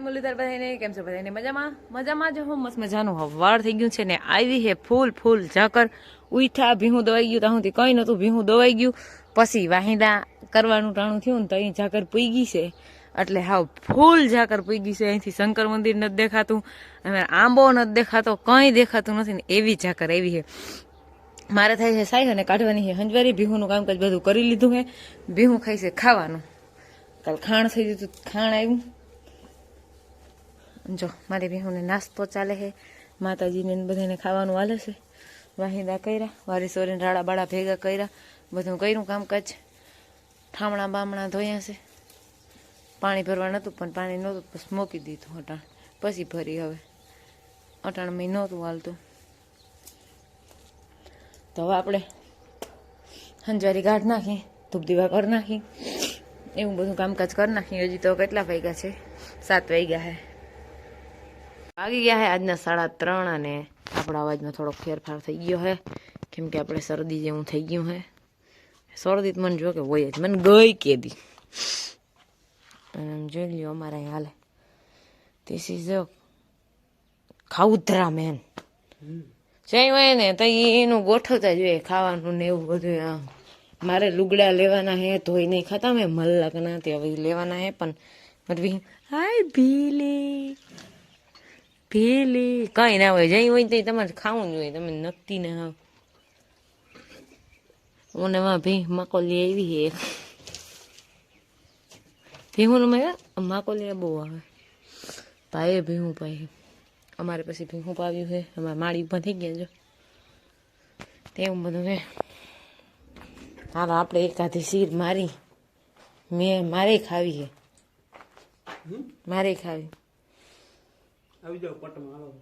મુરલીધર બધાને કેમ છો? બધાને મજામાં મજામાં જ હું મસ્ત મજાનું હવાર થઈ ગયું છે ને આવી હે ફૂલ ઝાકર ઉઠા ભીહું દવાઈ ગયું ત્યાં સુધી કંઈ નહોતું ભીહું દવાઈ ગયું પછી વાહિંદા કરવાનું ટાણું થયું ને તો અહીં ઝાકર પૂગી છે એટલે હાવ ફૂલ ઝાકર પૂગી છે અહીંથી શંકર મંદિર નથી દેખાતું અને આંબો નથી દેખાતો કંઈ દેખાતું નથી ને એવી ઝાકર એવી છે મારે થાય છે સાઈ અને કાઢવાની છે હંજવારી ભીહુંનું કામકાજ બધું કરી લીધું છે ભીહું ખાઈ છે ખાવાનું કાલ ખાણ થઈ ગયું ખાણ આવ્યું જો મારી બહેનોને નાસ્તો ચાલે છે માતાજીને બધાને ખાવાનું હાલે છે વાહિંદા કર્યા વારી સોરીને રાડા બાડા ભેગા કર્યા બધું કર્યું કામકાજ ઠામણા બામણા ધોયા છે પાણી ભરવા નહોતું પણ પાણી નહોતું પછી મૂકી દીધું અટાણ પછી ભરી હવે અટાણ મેં નહોતું હાલતું તો હવે આપણે હંજવારી ગાઢ નાખી ધૂપ દીવા કરી નાખી એવું બધું કામકાજ કરી નાખી હજી તો કેટલા વાગ્યા છે 7 વાગ્યા છે વાગી ગયા હે આજના 3:30 અને આપણા અવાજમાં થોડોક ફેરફાર થઈ ગયો હે કેમ કે આપણે શરદી જેવું થઈ ગયું હે શરદી મને જો કે હોય જ મને ગઈ કેદી જોઈ લ્યો અમારા અહીં હાલે ધીસ ઇઝ ખાઉધરા મેન જઈ હોય ને તો એનું ગોઠવતા જોઈએ ખાવાનું ને એવું બધું મારે લુગડા લેવાના હે ધોઈ નહીં ખાતા મેં મલકના તે હવે લેવાના હે પણ મતલબ હાય ભીલી ભીલી કઈ ના હોય જઈ હોય તો તમારે ખાવું જોઈએ તમે નક્કી ને હા મને માં ભી માકોલી આવી હે ભીહું માકોલી બહુ આવે ભાઈ ભીહું પાઈ અમારે પછી ભીહું પાવ્યું છે અમારે માળી ઉભા થઈ ગયા જો તેવું બધું છે હાલો આપણે એકાદી શીર મારી મારે ખાવી છે મારે ખાવી આવી જાવ પટમાં હાલો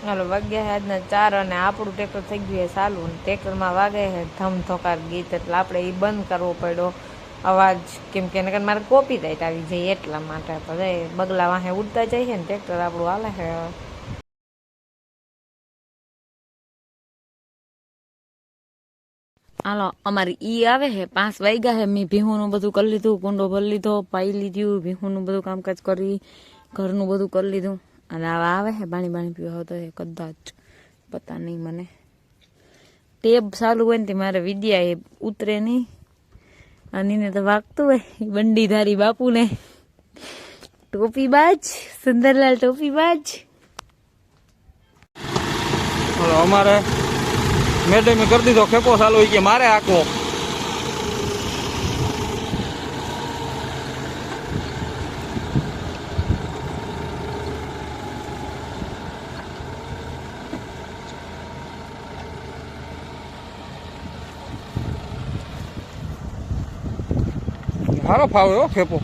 હાલો વાગ્યા છે આજના 4 અને આપણું ટ્રેક્ટર થઈ ગયું છે ચાલુ અને ટ્રેક્ટરમાં વાગે છે ધમધોકાર ગીત એટલે આપણે એ બંધ કરવો પડ્યો અવાજ કેમ કે નકર મારે કોપીરાઈટ આવી જાય એટલા માટે તો બગલા વાહે ઉડતા જાય છે ને ટ્રેક્ટર આપણું હાલે છે હાલો અમારી ઈ આવે છે 5 વાગ્યા છે મેં ભીહુંનું બધું કરી લીધું કુંડો ભરી લીધો પાઈ લીધું ભીહુંનું બધું કામકાજ કરી ઘરનું બધું કરી લીધું અને હવે આવે છે પાણી પીવા તો કદાચ પતા નહીં મને ટેબ ચાલુ હોય ને તે મારે વિદ્યા એ ઉતરે નહીં અને એને તો વાગતું હોય બંડીધારી બાપુને ટોપીબાજ સુંદરલાલ ટોપીબાજ હાલો અમારે મેડમે કરી દીધો ખેપો ચાલુ કે મારે આખો સારો ફાવે હો ખેપો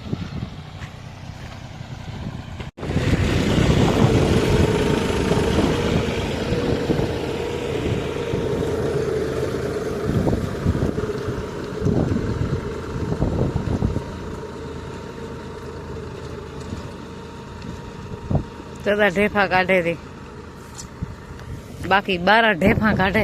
તથા ઢેફા કાઢે રે બાકી 12 ઢેફા કાઢે